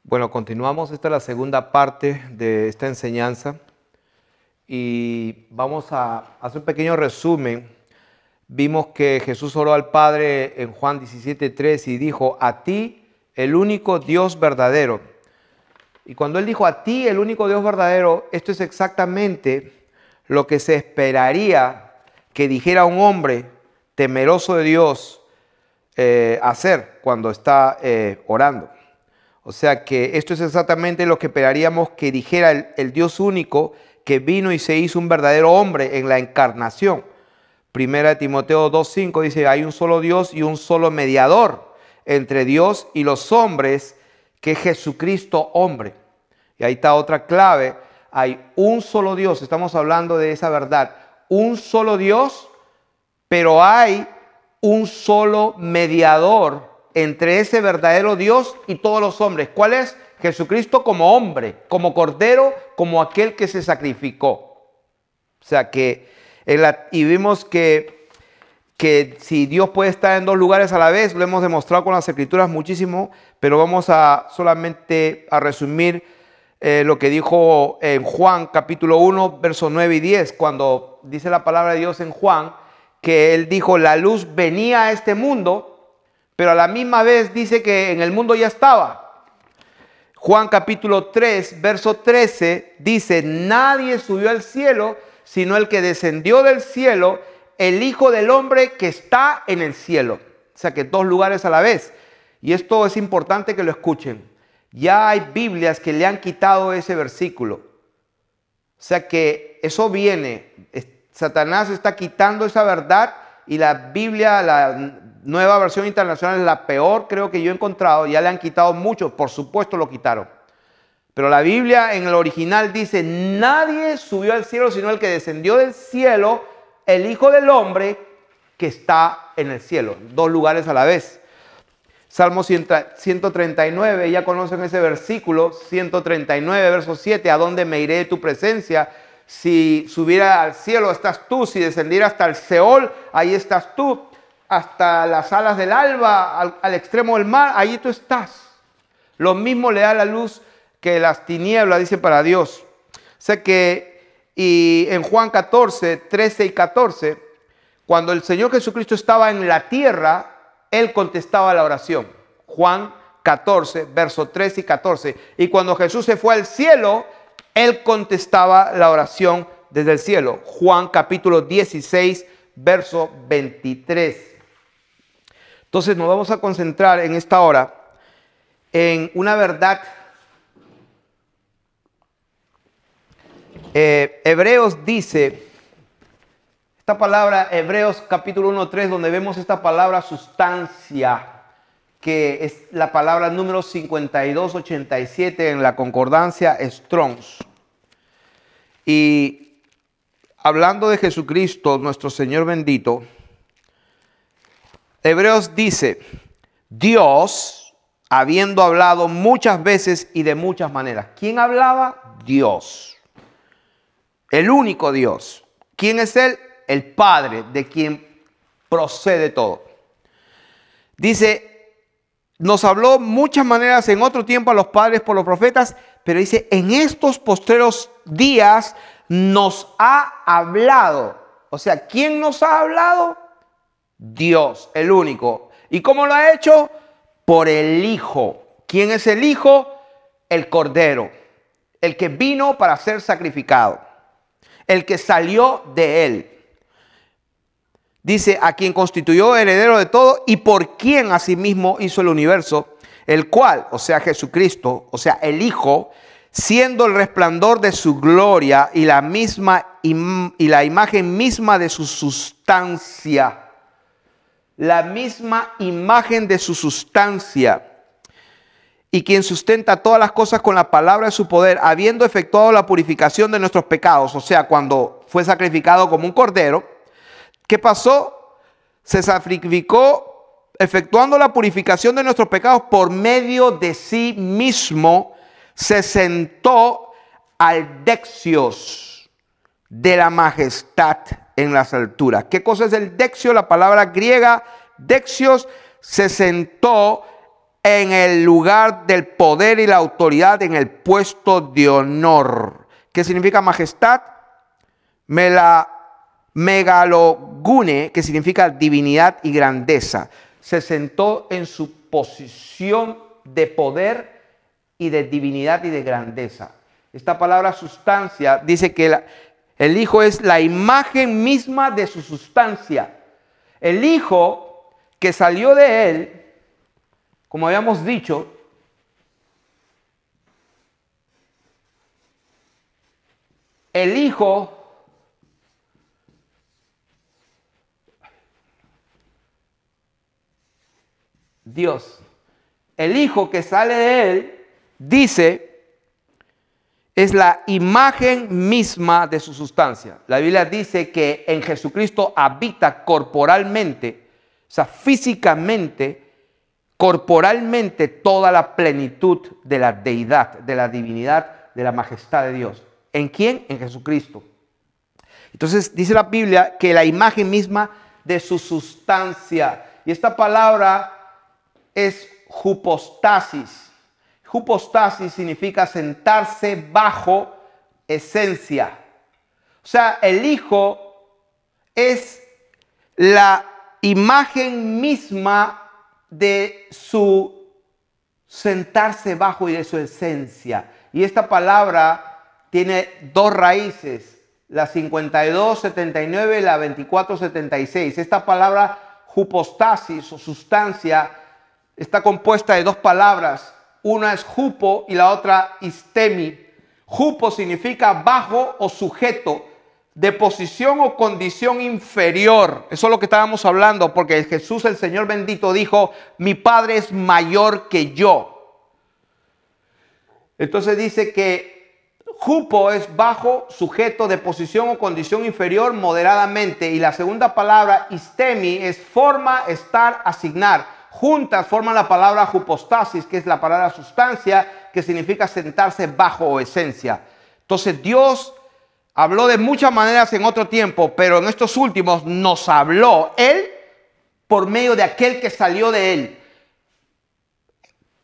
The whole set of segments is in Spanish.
Bueno, continuamos. Esta es la segunda parte de esta enseñanza y vamos a hacer un pequeño resumen. Vimos que Jesús oró al Padre en Juan 17:3 y dijo: a ti, el único Dios verdadero. Y cuando Él dijo a ti, el único Dios verdadero, esto es exactamente lo que se esperaría que dijera un hombre temeroso de Dios hacer cuando está orando. O sea que esto es exactamente lo que esperaríamos que dijera el Dios único que vino y se hizo un verdadero hombre en la encarnación. Primera de Timoteo 2:5 dice: hay un solo Dios y un solo mediador entre Dios y los hombres, que es Jesucristo hombre. Y ahí está otra clave: hay un solo Dios. Estamos hablando de esa verdad. Un solo Dios, pero hay un solo mediador entre ese verdadero Dios y todos los hombres. ¿Cuál es? Jesucristo como hombre, como cordero, como aquel que se sacrificó. O sea que, y vimos que si Dios puede estar en dos lugares a la vez, lo hemos demostrado con las Escrituras muchísimo, pero vamos a solamente a resumir lo que dijo en Juan capítulo 1, versos 9 y 10, cuando dice la palabra de Dios en Juan, que Él dijo: la luz venía a este mundo, pero a la misma vez dice que en el mundo ya estaba. Juan capítulo 3, verso 13 dice: nadie subió al cielo, sino el que descendió del cielo, el Hijo del Hombre que está en el cielo. O sea que dos lugares a la vez. Y esto es importante que lo escuchen. Ya hay Biblias que le han quitado ese versículo. O sea que eso viene. Satanás está quitando esa verdad y la Biblia, la Nueva Versión Internacional, es la peor creo que yo he encontrado. Ya le han quitado mucho, por supuesto lo quitaron. Pero la Biblia en el original dice: nadie subió al cielo sino el que descendió del cielo, el Hijo del Hombre que está en el cielo. Dos lugares a la vez. Salmo 139, ya conocen ese versículo, 139, verso 7, ¿a dónde me iré de tu presencia? Si subiera al cielo, estás tú. Si descendiera hasta el Seol, ahí estás tú. Hasta las alas del alba, al extremo del mar, ahí tú estás. Lo mismo le da la luz que las tinieblas, dice para Dios. O sea que, y en Juan 14, 13 y 14, cuando el Señor Jesucristo estaba en la tierra, Él contestaba la oración. Juan 14, versos 13 y 14. Y cuando Jesús se fue al cielo, Él contestaba la oración desde el cielo. Juan capítulo 16, verso 23. Entonces nos vamos a concentrar en esta hora en una verdad. Hebreos dice, esta palabra, Hebreos capítulo 1:3, donde vemos esta palabra sustancia, que es la palabra número 5287 en la concordancia Strong's. Y hablando de Jesucristo, nuestro Señor bendito, Hebreos dice: Dios, habiendo hablado muchas veces y de muchas maneras. ¿Quién hablaba? Dios. El único Dios. ¿Quién es Él? El Padre, de quien procede todo. Dice: nos habló muchas maneras en otro tiempo a los padres por los profetas, pero dice: en estos postreros días nos ha hablado. O sea, ¿quién nos ha hablado? Dios, el único. ¿Y cómo lo ha hecho? Por el Hijo. ¿Quién es el Hijo? El Cordero, el que vino para ser sacrificado, el que salió de Él. Dice: a quien constituyó heredero de todo y por quien asimismo hizo el universo, el cual, o sea Jesucristo, o sea el Hijo, siendo el resplandor de su gloria y la imagen misma de su sustancia. La misma imagen de su sustancia. Y quien sustenta todas las cosas con la palabra de su poder, habiendo efectuado la purificación de nuestros pecados. O sea, cuando fue sacrificado como un cordero, ¿qué pasó? Se sacrificó efectuando la purificación de nuestros pecados por medio de sí mismo. Se sentó al dexios de la majestad en las alturas. ¿Qué cosa es el dexio? La palabra griega dexios. Se sentó en el lugar del poder y la autoridad, en el puesto de honor. ¿Qué significa majestad? Megalogune, que significa divinidad y grandeza. Se sentó en su posición de poder y de divinidad y de grandeza. Esta palabra sustancia dice que el Hijo es la imagen misma de su sustancia. El Hijo que salió de él, como habíamos dicho, el Hijo Dios, el Hijo que sale de él, dice, es la imagen misma de su sustancia. La Biblia dice que en Jesucristo habita corporalmente, o sea, físicamente, corporalmente, toda la plenitud de la deidad, de la divinidad, de la majestad de Dios. ¿En quién? En Jesucristo. Entonces dice la Biblia que la imagen misma de su sustancia. Y esta palabra es hypostasis. Hypostasis significa sentarse bajo esencia. O sea, el Hijo es la imagen misma de su sentarse bajo y de su esencia. Y esta palabra tiene dos raíces, la 5279 y la 2476. Esta palabra hypostasis o sustancia está compuesta de dos palabras. Una es hupo y la otra istemi. Hupo significa bajo o sujeto, de posición o condición inferior. Eso es lo que estábamos hablando, porque Jesús, el Señor bendito, dijo, mi Padre es mayor que yo. Entonces dice que hupo es bajo, sujeto, de posición o condición inferior moderadamente. Y la segunda palabra, istemi, es forma, estar, asignar. Juntas forman la palabra hypostasis, que es la palabra sustancia, que significa sentarse bajo o esencia. Entonces Dios habló de muchas maneras en otro tiempo, pero en estos últimos nos habló Él por medio de aquel que salió de Él.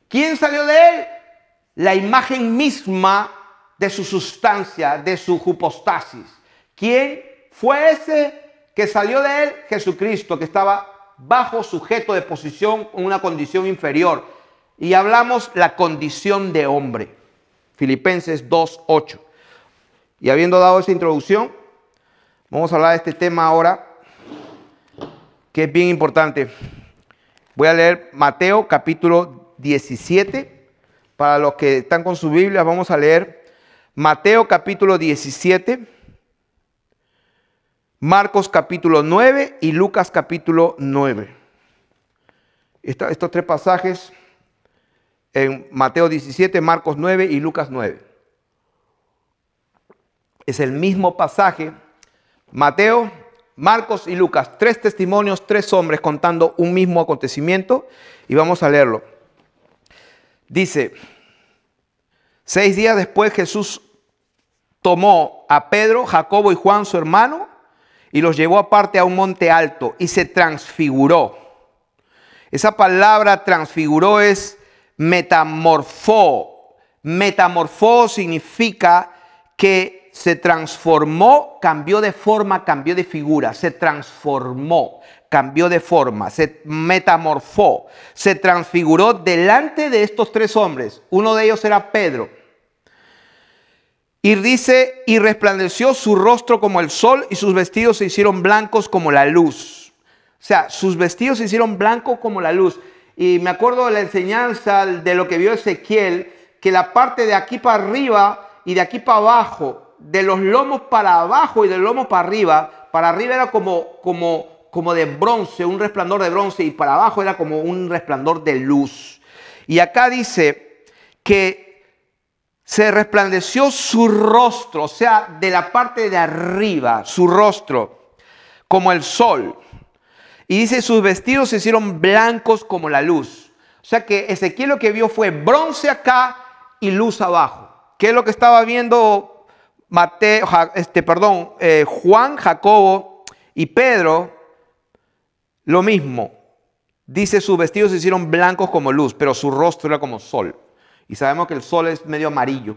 ¿Quién salió de Él? La imagen misma de su sustancia, de su hypostasis. ¿Quién fue ese que salió de Él? Jesucristo, que estaba bajo, sujeto, de posición, en una condición inferior. Y hablamos la condición de hombre. Filipenses 2:8. Y habiendo dado esa introducción, vamos a hablar de este tema ahora, que es bien importante. Voy a leer Mateo capítulo 17. Para los que están con su Biblia, vamos a leer Mateo capítulo 17. Marcos capítulo 9 y Lucas capítulo 9. Estos tres pasajes en Mateo 17, Marcos 9 y Lucas 9. Es el mismo pasaje. Mateo, Marcos y Lucas. Tres testimonios, tres hombres contando un mismo acontecimiento. Y vamos a leerlo. Dice, 6 días después Jesús tomó a Pedro, Jacobo y Juan, su hermano, y los llevó aparte a un monte alto y se transfiguró. Esa palabra transfiguró es metamorfó. Metamorfó significa que se transformó, cambió de forma, cambió de figura. Se transformó, cambió de forma, se metamorfó. Se transfiguró delante de estos tres hombres. Uno de ellos era Pedro. Y dice, y resplandeció su rostro como el sol y sus vestidos se hicieron blancos como la luz. O sea, sus vestidos se hicieron blancos como la luz. Y me acuerdo de la enseñanza de lo que vio Ezequiel, que la parte de aquí para arriba y de aquí para abajo, de los lomos para abajo y del lomo para arriba era como de bronce, un resplandor de bronce, y para abajo era como un resplandor de luz. Y acá dice que se resplandeció su rostro, o sea, de la parte de arriba, su rostro, como el sol. Y dice, sus vestidos se hicieron blancos como la luz. O sea que Ezequiel lo que vio fue bronce acá y luz abajo. ¿Qué es lo que estaba viendo Juan, Jacobo y Pedro? Lo mismo. Dice, sus vestidos se hicieron blancos como luz, pero su rostro era como sol. Y sabemos que el sol es medio amarillo.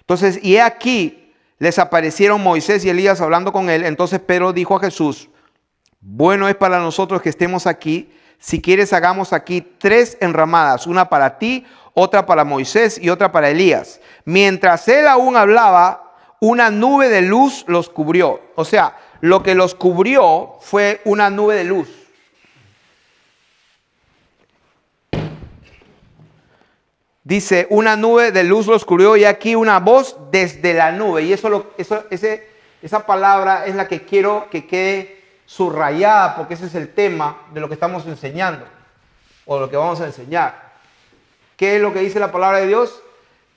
Entonces, y he aquí, les aparecieron Moisés y Elías hablando con él. Entonces Pedro dijo a Jesús, bueno es para nosotros que estemos aquí. Si quieres, hagamos aquí 3 enramadas, una para ti, otra para Moisés y otra para Elías. Mientras él aún hablaba, una nube de luz los cubrió. O sea, lo que los cubrió fue una nube de luz. Dice, una nube de luz los cubrió y aquí una voz desde la nube. Y esa palabra es la que quiero que quede subrayada, porque ese es el tema de lo que estamos enseñando o lo que vamos a enseñar. ¿Qué es lo que dice la palabra de Dios?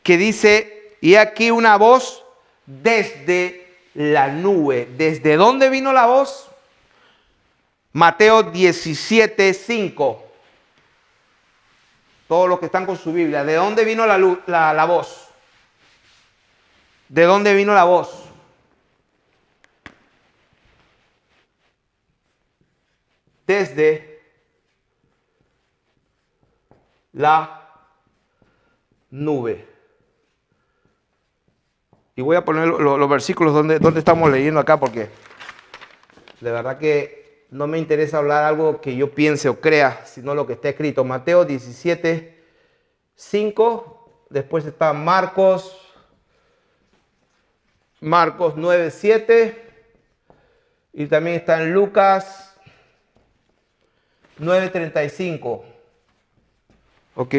Que dice, y aquí una voz desde la nube. ¿Desde dónde vino la voz? Mateo 17:5. Todos los que están con su Biblia, ¿de dónde vino la voz? ¿De dónde vino la voz? Desde la nube. Y voy a poner los versículos donde estamos leyendo acá, porque de verdad que no me interesa hablar algo que yo piense o crea, sino lo que está escrito. Mateo 17:5. Después está Marcos 9:7. Y también está en Lucas 9:35. Ok.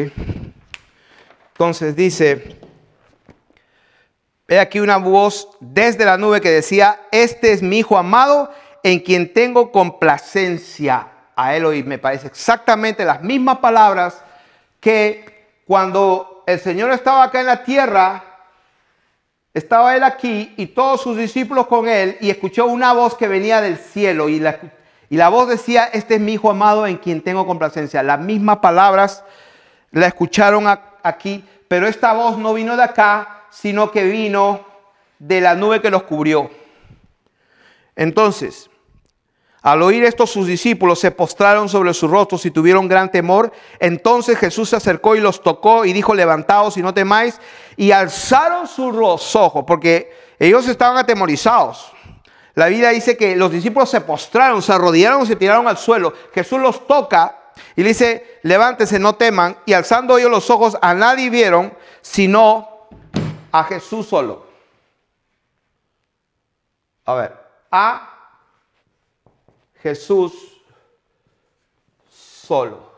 Entonces dice, he aquí una voz desde la nube que decía, este es mi hijo amado, en quien tengo complacencia. A él oír. Me parece exactamente las mismas palabras que cuando el Señor estaba acá en la tierra, estaba él aquí y todos sus discípulos con él, y escuchó una voz que venía del cielo y la voz decía, este es mi hijo amado en quien tengo complacencia. Las mismas palabras la escucharon aquí, pero esta voz no vino de acá, sino que vino de la nube que los cubrió. Entonces, al oír esto, sus discípulos se postraron sobre sus rostros y tuvieron gran temor. Entonces Jesús se acercó y los tocó y dijo, levantaos y no temáis. Y alzaron sus ojos, porque ellos estaban atemorizados. La Biblia dice que los discípulos se postraron, se arrodillaron y se tiraron al suelo. Jesús los toca y le dice, levántense, no teman. Y alzando ellos los ojos, a nadie vieron, sino a Jesús solo. A ver, a Jesús solo.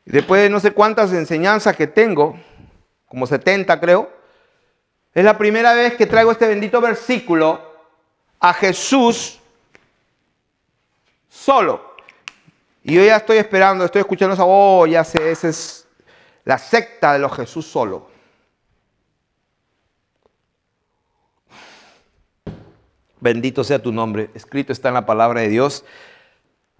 Después de no sé cuántas enseñanzas que tengo, como 70 creo, es la primera vez que traigo este bendito versículo, a Jesús solo. Y yo ya estoy esperando, estoy escuchando esa voz, ya sé, esa es la secta de los Jesús solo. Bendito sea tu nombre, escrito está en la palabra de Dios.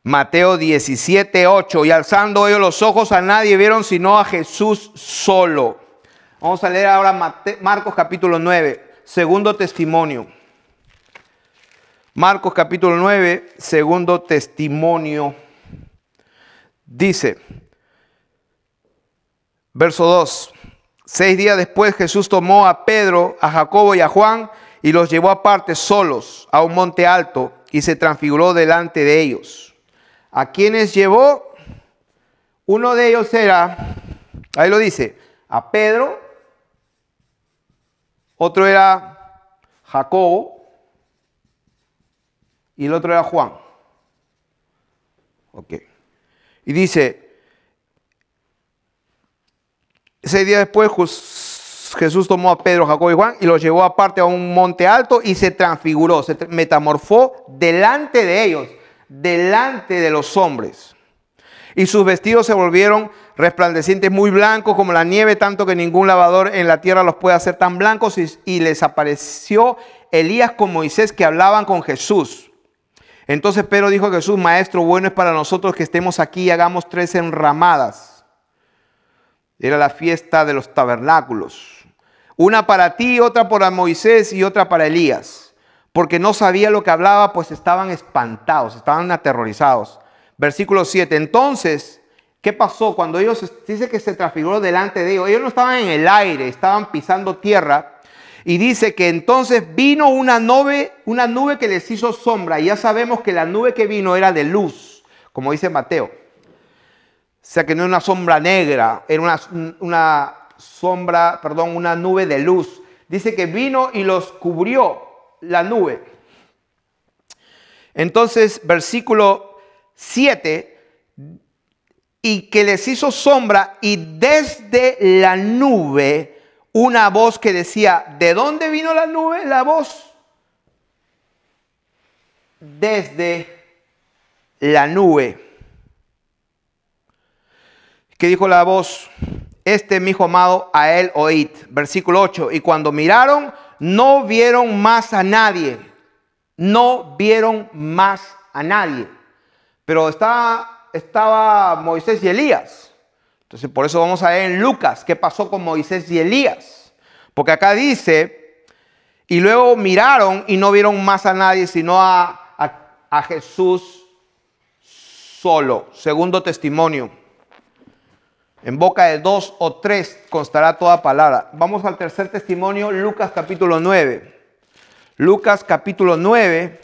Mateo 17:8, y alzando ellos los ojos a nadie vieron sino a Jesús solo. Vamos a leer ahora Marcos capítulo 9, segundo testimonio. Marcos capítulo 9, segundo testimonio. Dice, verso 2, 6 días después Jesús tomó a Pedro, a Jacobo y a Juan y los llevó aparte solos a un monte alto y se transfiguró delante de ellos. ¿A quienes llevó? Uno de ellos era, ahí lo dice, a Pedro, otro era Jacobo y el otro era Juan. Ok. Y dice, 6 días después Jesús tomó a Pedro, Jacobo y Juan y los llevó aparte a un monte alto y se transfiguró, se metamorfó delante de ellos, delante de los hombres. Y sus vestidos se volvieron resplandecientes, muy blancos como la nieve, tanto que ningún lavador en la tierra los puede hacer tan blancos. Y les apareció Elías con Moisés, que hablaban con Jesús. Entonces Pedro dijo a Jesús, Maestro, bueno es para nosotros que estemos aquí y hagamos 3 enramadas. Era la fiesta de los tabernáculos. Una para ti, otra para Moisés y otra para Elías. porque no sabía lo que hablaba, pues estaban espantados, estaban aterrorizados. Versículo 7. Entonces, ¿qué pasó? Cuando ellos, dice que se transfiguró delante de ellos. Ellos no estaban en el aire, estaban pisando tierra. Y dice que entonces vino una nube que les hizo sombra. Y ya sabemos que la nube que vino era de luz, como dice Mateo. O sea que no era una sombra negra, era una nube de luz. Dice que vino y los cubrió la nube. Entonces, versículo 7, y que les hizo sombra, y desde la nube una voz que decía, ¿de dónde vino la nube? La voz. Desde la nube. ¿Qué dijo la voz? Este es mi hijo amado, a él oíd. Versículo 8. Y cuando miraron, no vieron más a nadie. No vieron más a nadie. Pero estaba Moisés y Elías. Entonces por eso vamos a ver en Lucas qué pasó con Moisés y Elías. Porque acá dice, y luego miraron y no vieron más a nadie, sino a Jesús solo. Segundo testimonio. En boca de 2 o 3 constará toda palabra. Vamos al tercer testimonio, Lucas capítulo 9. Lucas capítulo 9,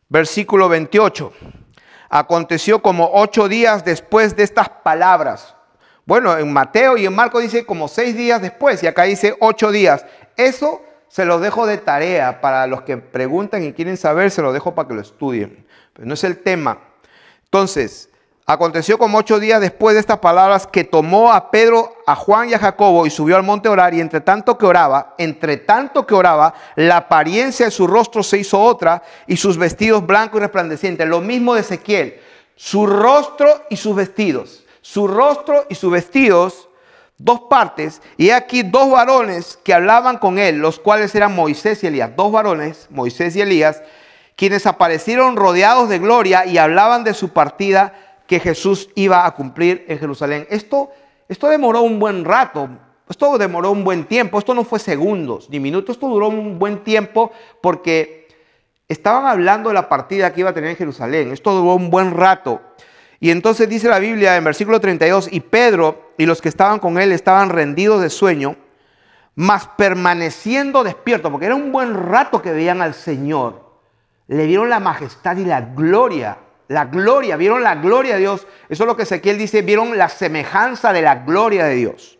versículo 28. Aconteció como 8 días después de estas palabras. Bueno, en Mateo y en Marcos dice como 6 días después y acá dice 8 días. Eso se los dejo de tarea para los que preguntan y quieren saber, se lo dejo para que lo estudien. Pero no es el tema. Entonces, aconteció como 8 días después de estas palabras que tomó a Pedro, a Juan y a Jacobo y subió al monte a orar, y entre tanto que oraba, la apariencia de su rostro se hizo otra y sus vestidos blancos y resplandecientes. Lo mismo de Ezequiel, su rostro y sus vestidos. Su rostro y sus vestidos, 2 partes, y aquí 2 varones que hablaban con él, los cuales eran Moisés y Elías. 2 varones, Moisés y Elías, quienes aparecieron rodeados de gloria y hablaban de su partida que Jesús iba a cumplir en Jerusalén. Esto demoró un buen rato, esto demoró un buen tiempo, esto no fue segundos ni minutos, esto duró un buen tiempo porque estaban hablando de la partida que iba a tener en Jerusalén. Esto duró un buen rato. Y entonces dice la Biblia en versículo 32, y Pedro y los que estaban con él estaban rendidos de sueño, mas permaneciendo despiertos, porque era un buen rato que veían al Señor. Le vieron la majestad y la gloria, vieron la gloria de Dios. Eso es lo que Ezequiel dice, vieron la semejanza de la gloria de Dios,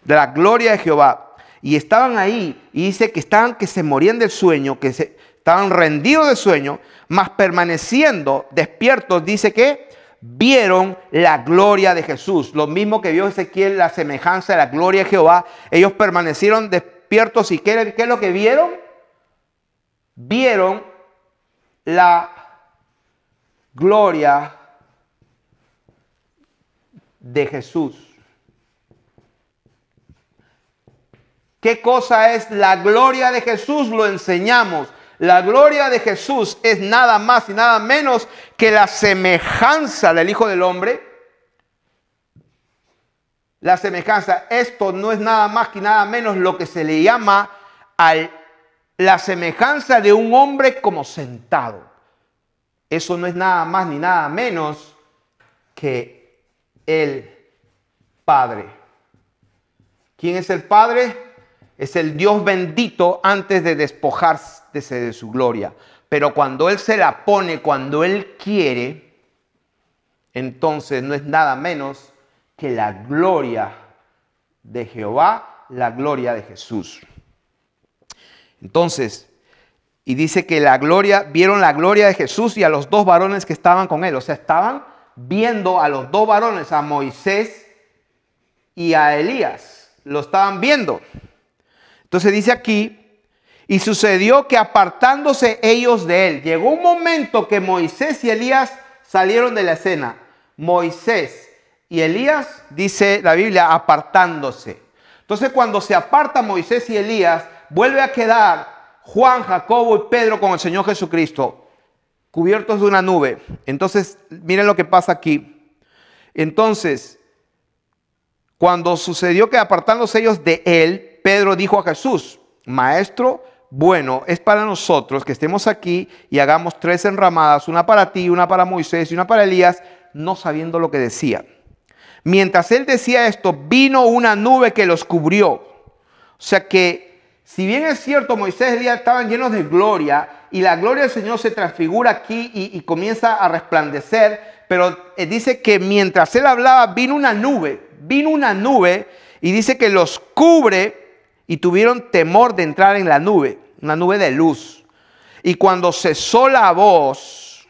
de la gloria de Jehová. Y estaban ahí, y dice que se morían del sueño, estaban rendidos de sueño, mas permaneciendo despiertos, dice que vieron la gloria de Jesús. Lo mismo que vio Ezequiel, la semejanza de la gloria de Jehová. Ellos permanecieron despiertos. ¿Y qué es lo que vieron? Vieron la gloria de Jesús. ¿Qué cosa es la gloria de Jesús? Lo enseñamos. La gloria de Jesús es nada más y nada menos que la semejanza del Hijo del Hombre. La semejanza, esto no es nada más que nada menos lo que se le llama la semejanza de un hombre como sentado. Eso no es nada más ni nada menos que el Padre. ¿Quién es el Padre? Es el Dios bendito antes de despojarse de su gloria. Pero cuando Él se la pone, cuando Él quiere, entonces no es nada menos que la gloria de Jehová, la gloria de Jesús. Entonces, y dice que vieron la gloria de Jesús y a los 2 varones que estaban con Él. O sea, estaban viendo a los 2 varones, a Moisés y a Elías. Lo estaban viendo. Entonces dice aquí, y sucedió que apartándose ellos de él, llegó un momento que Moisés y Elías salieron de la escena. Moisés y Elías, dice la Biblia, apartándose. Entonces cuando se aparta Moisés y Elías, vuelve a quedar Juan, Jacobo y Pedro con el Señor Jesucristo, cubiertos de una nube. Entonces, miren lo que pasa aquí. Entonces, cuando sucedió que apartándose ellos de él, Pedro dijo a Jesús, Maestro, bueno es para nosotros que estemos aquí y hagamos 3 enramadas, una para ti, una para Moisés y una para Elías, no sabiendo lo que decía. Mientras él decía esto, vino una nube que los cubrió. O sea que, si bien es cierto, Moisés y Elías estaban llenos de gloria y la gloria del Señor se transfigura aquí y comienza a resplandecer, pero dice que mientras él hablaba vino una nube y dice que los cubre y tuvieron temor de entrar en la nube, una nube de luz. Y cuando cesó la voz,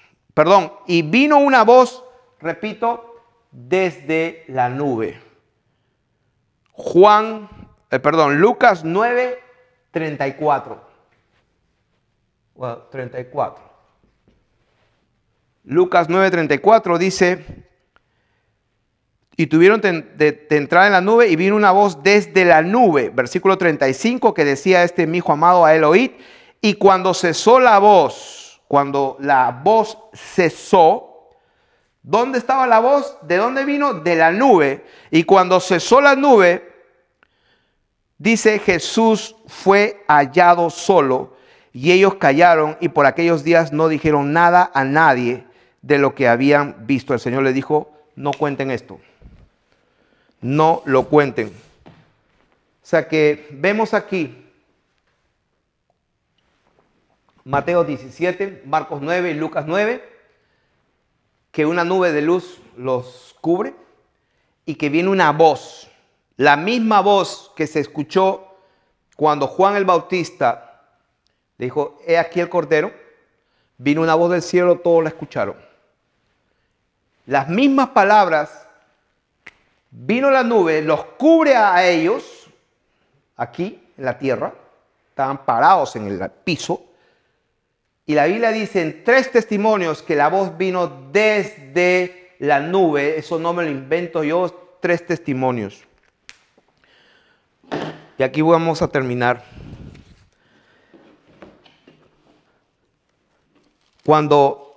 y vino una voz, repito, desde la nube. Lucas 9, 34. 34. Lucas 9, 34 dice, y tuvieron de entrar en la nube y vino una voz desde la nube. Versículo 35 que decía mi hijo amado, a él oíd. Y cuando cesó la voz, cesó, ¿dónde estaba la voz? ¿De dónde vino? De la nube. Y cuando cesó la nube, dice, Jesús fue hallado solo y ellos callaron y por aquellos días no dijeron nada a nadie de lo que habían visto. El Señor le dijo, no cuenten esto. No lo cuenten. O sea que vemos aquí Mateo 17, Marcos 9 y Lucas 9, que una nube de luz los cubre y que viene una voz, la misma voz que se escuchó cuando Juan el Bautista le dijo, he aquí el Cordero, vino una voz del cielo, todos la escucharon. Las mismas palabras, vino la nube, los cubre a ellos, aquí en la tierra, estaban parados en el piso, y la Biblia dice en 3 testimonios que la voz vino desde la nube. Eso no me lo invento yo, 3 testimonios. Y aquí vamos a terminar. Cuando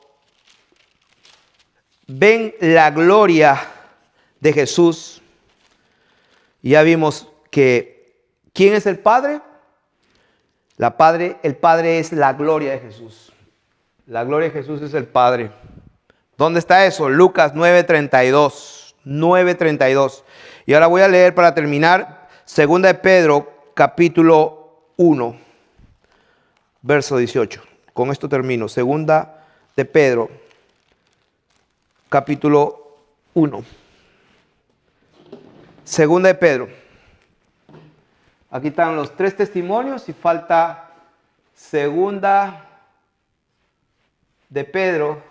ven la gloria de Jesús, ya vimos que ¿quién es el Padre? El Padre es la gloria de Jesús. La gloria de Jesús es el Padre. ¿Dónde está eso? Lucas 9:32. 9:32. Y ahora voy a leer para terminar 2 de Pedro, capítulo 1, verso 18. Con esto termino. 2 de Pedro, capítulo 1. 2 de Pedro. Aquí están los 3 testimonios y falta 2 de Pedro,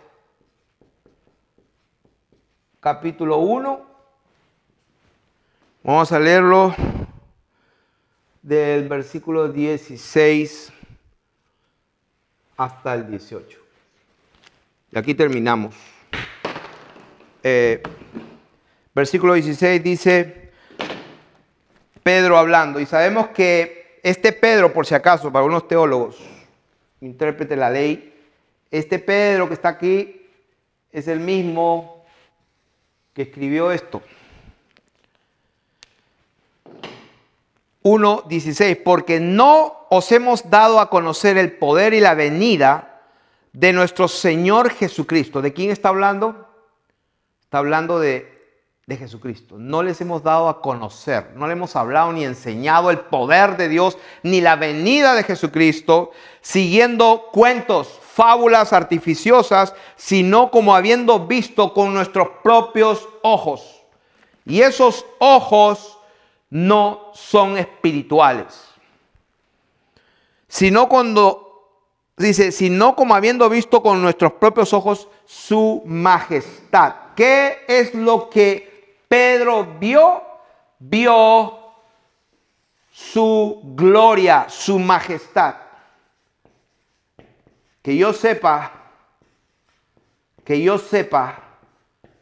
capítulo 1. Vamos a leerlo del versículo 16 hasta el 18. Y aquí terminamos. Versículo 16 dice, Pedro hablando, y sabemos que Pedro, por si acaso, para unos teólogos, intérprete la ley, Pedro que está aquí es el mismo que escribió esto. 1:16, porque no os hemos dado a conocer el poder y la venida de nuestro Señor Jesucristo. ¿De quién está hablando? Está hablando de Jesucristo. No les hemos dado a conocer, no le hemos hablado ni enseñado el poder de Dios, ni la venida de Jesucristo, siguiendo cuentos, fábulas artificiosas, sino como habiendo visto con nuestros propios ojos. Y esos ojos no son espirituales, sino sino como habiendo visto con nuestros propios ojos su majestad. ¿Qué es lo que Pedro vio? Vio su gloria, su majestad. Que yo sepa,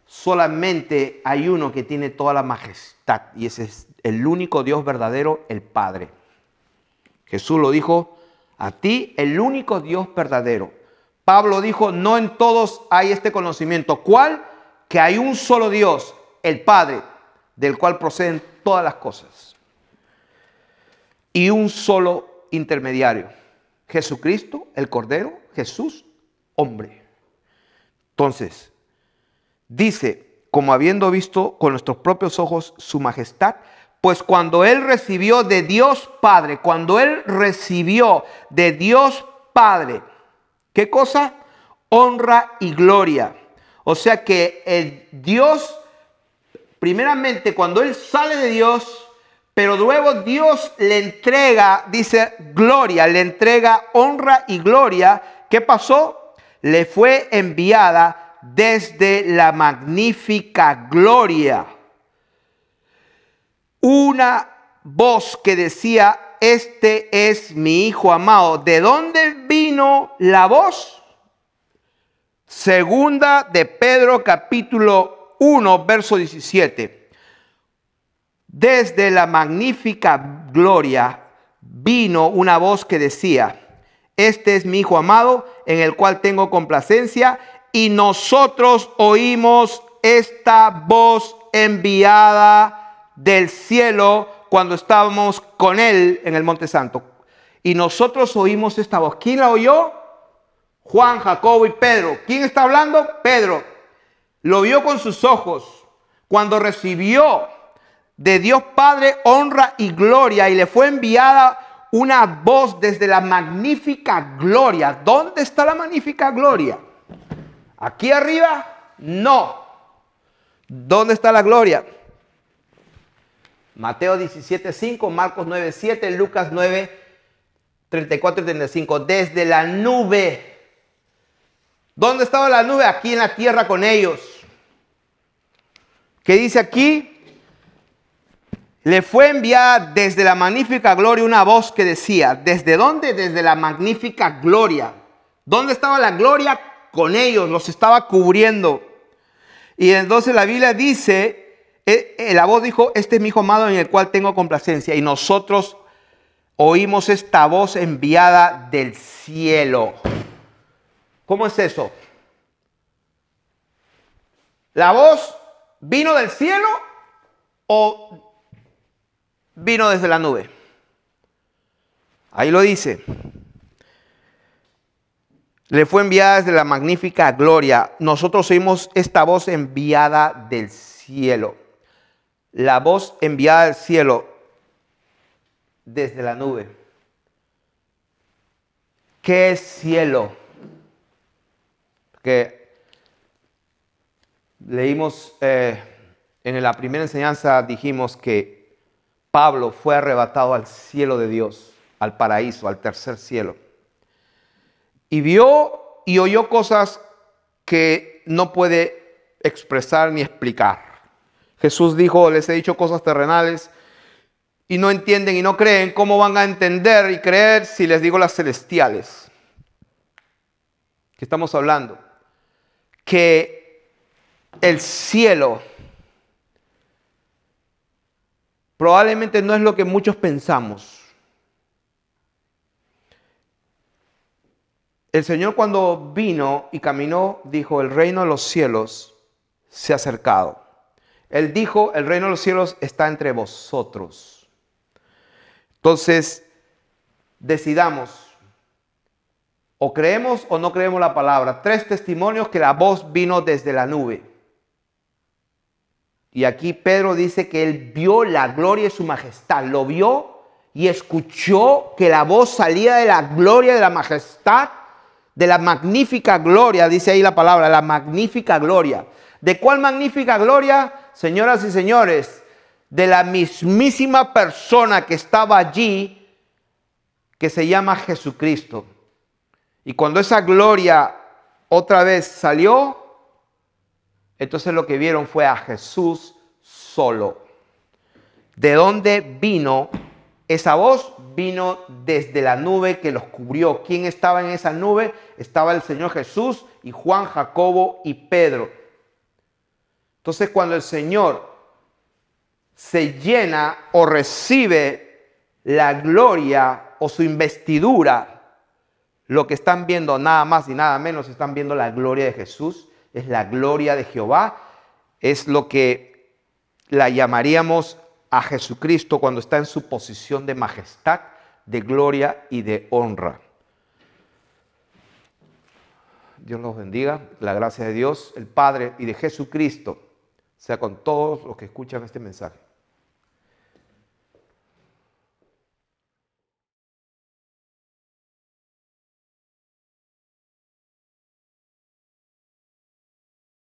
solamente hay uno que tiene toda la majestad, y ese es el único Dios verdadero, el Padre. Jesús lo dijo, a ti el único Dios verdadero. Pablo dijo, no en todos hay este conocimiento. ¿Cuál? Que hay un solo Dios, el Padre, del cual proceden todas las cosas. Y un solo intermediario. Jesucristo, el Cordero, Jesús, hombre. Entonces, dice, como habiendo visto con nuestros propios ojos su majestad, pues cuando Él recibió de Dios Padre, ¿qué cosa? Honra y gloria. O sea que el Dios, primeramente cuando Él sale de Dios, pero luego Dios le entrega, dice gloria, le entrega honra y gloria. ¿Qué pasó? Le fue enviada desde la magnífica gloria una voz que decía, este es mi Hijo amado. ¿De dónde vino la voz? Segunda de Pedro capítulo 1, verso 17. Desde la magnífica gloria vino una voz que decía, este es mi Hijo amado, en el cual tengo complacencia, y nosotros oímos esta voz enviada del cielo cuando estábamos con Él en el Monte Santo. Y nosotros oímos esta voz. ¿Quién la oyó? Juan, Jacobo y Pedro. ¿Quién está hablando? Pedro. Lo vio con sus ojos cuando recibió de Dios Padre honra y gloria, y le fue enviada una voz desde la magnífica gloria. ¿Dónde está la magnífica gloria? ¿Aquí arriba? No. ¿Dónde está la gloria? Mateo 17:5, Marcos 9:7, Lucas 9:34 y 35. Desde la nube. ¿Dónde estaba la nube? Aquí en la tierra con ellos. ¿Qué dice aquí? Le fue enviada desde la magnífica gloria una voz que decía, ¿desde dónde? Desde la magnífica gloria. ¿Dónde estaba la gloria? Con ellos, los estaba cubriendo. Y entonces la Biblia dice, la voz dijo, este es mi Hijo amado en el cual tengo complacencia. Y nosotros oímos esta voz enviada del cielo. ¿Cómo es eso? ¿La voz vino del cielo o vino desde la nube? Ahí lo dice. Le fue enviada desde la magnífica gloria. Nosotros oímos esta voz enviada del cielo. La voz enviada del cielo desde la nube. ¿Qué es cielo? Que leímos en la primera enseñanza, dijimos que Pablo fue arrebatado al cielo de Dios, al paraíso, al tercer cielo. Y vio y oyó cosas que no puede expresar ni explicar. Jesús dijo, les he dicho cosas terrenales y no entienden y no creen. ¿Cómo van a entender y creer si les digo las celestiales? ¿Qué estamos hablando? Que el cielo probablemente no es lo que muchos pensamos. El Señor cuando vino y caminó, dijo, el reino de los cielos se ha acercado. Él dijo, el reino de los cielos está entre vosotros. Entonces, decidamos, o creemos o no creemos la palabra. 3 testimonios que la voz vino desde la nube. Y aquí Pedro dice que él vio la gloria de su majestad. Lo vio y escuchó que la voz salía de la gloria de la majestad, de la magnífica gloria, dice ahí la palabra, la magnífica gloria. ¿De cuál magnífica gloria? Señoras y señores, de la mismísima persona que estaba allí, que se llama Jesucristo. Y cuando esa gloria otra vez salió, entonces lo que vieron fue a Jesús solo. ¿De dónde vino esa voz? Vino desde la nube que los cubrió. ¿Quién estaba en esa nube? Estaba el Señor Jesús y Juan, Jacobo y Pedro. Entonces cuando el Señor se llena o recibe la gloria o su investidura, lo que están viendo nada más y nada menos, están viendo la gloria de Jesús, es la gloria de Jehová, es lo que la llamaríamos a Jesucristo cuando está en su posición de majestad, de gloria y de honra. Dios los bendiga. La gracia de Dios, el Padre y de Jesucristo sea con todos los que escuchan este mensaje.